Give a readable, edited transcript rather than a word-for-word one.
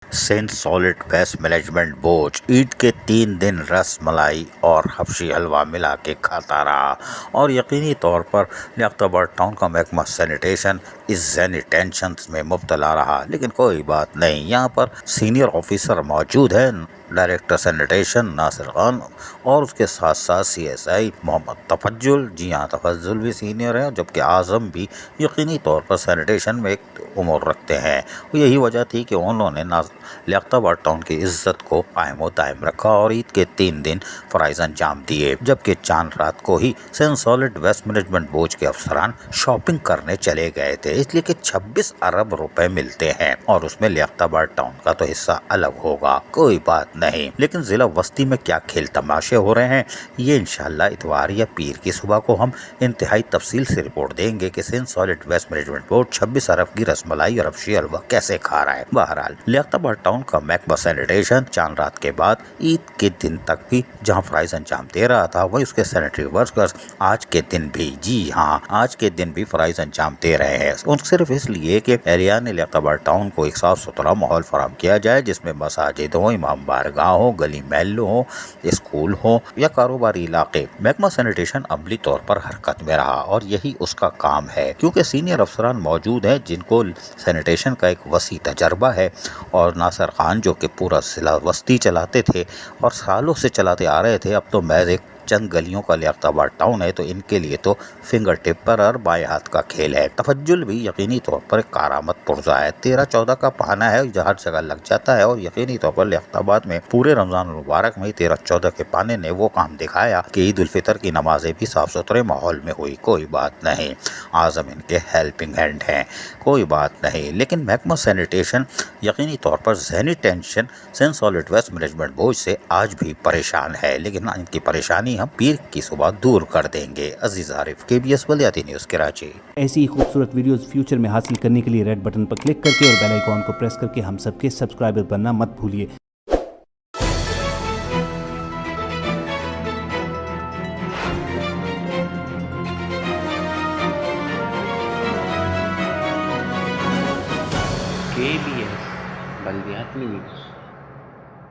Sindh solid waste management board Eid के 3 दिन रस मलाई और हबशी हलवा मिला के खाता रहा और यकीनी तौर पर लियाकताबाद टाउन का महकमा सैनिटेशन इस ज़हनी टेंशन में मुब्तला रहा। लेकिन कोई बात नहीं, यहाँ पर सीनियर ऑफिसर मौजूद है, डायरेक्टर सैनिटेशन नासिर खान और उसके साथ साथ CSI मोहम्मद तफज्जुल। जी हाँ, तफज्जुल भी सीनियर है, जबकि आज़म भी यकीनी तौर पर सैनिटेशन में एक उम्र रखते हैं। यही वजह थी कि उन्होंने लियाकताबाद टाउन की इज्जत को कायम दायम रखा और ईद के 3 दिन फ़राइज़ अंजाम दिए, जबकि चांद रात को ही Sindh solid waste management board के अफसरान शॉपिंग करने चले गए थे, इसलिए कि 26 अरब रुपए मिलते हैं और उसमें लियाकताबाद टाउन का तो हिस्सा अलग होगा। कोई बात नहीं, लेकिन जिला वस्ती में क्या खेल तमाशे हो रहे हैं, ये इंशाल्लाह इतवार या पीर की सुबह को हम इंतहाई तफसील से रिपोर्ट देंगे कि Sindh solid waste management board 26 अरब की रसमलाई और हबशी हलवा कैसे खा रहा है। बहरहाल लियाकताबाद टाउन का महकमा सैनिटेशन चांद रात के बाद ईद के दिन तक भी जहां फ़राइज़ अंजाम दे रहा था, वही उसके सैनिटरी वर्कर्स आज के दिन भी, जी हाँ, आज के दिन भी फ़राइज़ अंजाम दे रहे हैं। उन सिर्फ इसलिए कि एहलिया ने लियाकताबाद टाउन को एक साफ सुथरा माहौल फराहम किया जाए, जिसमें मसाजिद हो, इमाम बारगाह हो, गली महल हो, स्कूल हो या कारोबारी इलाके। महकमा सैनिटेशन अमली तौर पर हरकत में रहा और यही उसका काम है, क्योंकि सीनियर अफसरान मौजूद हैं जिनको सैनिटेशन का एक वसी तजर्बा है। और नासिर खान जो कि पूरा जिला वस्ती चलाते थे और सालों से चलाते आ रहे थे, अब तो महज एक चंद गलियों का लियाकताबाद टाउन है, तो इनके लिए तो फिंगर टिप पर और बाएं हाथ का खेल है। तफज्जुल भी यकीनी तौर पर कारामत पुरजा है, 13-14 का पाना है, हर जगह लग जाता है और यकीनी तौर पर लियाकताबाद में पूरे रमजान मुबारक में 13-14 के पाने ने वो काम दिखाया कि ईद उल फितर की नमाजें भी साफ सुथरे माहौल में हुई। कोई बात नहीं, आज़म इनके हेल्पिंग हैंड हैं, कोई बात नहीं। लेकिन महकमा सैनिटेशन यकीनी तौर पर ज़हनी tension Sindh solid waste management board से आज भी परेशान है, लेकिन इनकी परेशानी हम पीर की सुबह दूर कर देंगे। अजीज आरिफ, KBS बलियाती न्यूज़ कराची। ऐसी ही खूबसूरत वीडियोस फ्यूचर में हासिल करने के लिए रेड बटन पर क्लिक करके और बेल आइकॉन को प्रेस करके हम सबके सब्सक्राइबर बनना मत भूलिए। KBS बलियाती न्यूज़।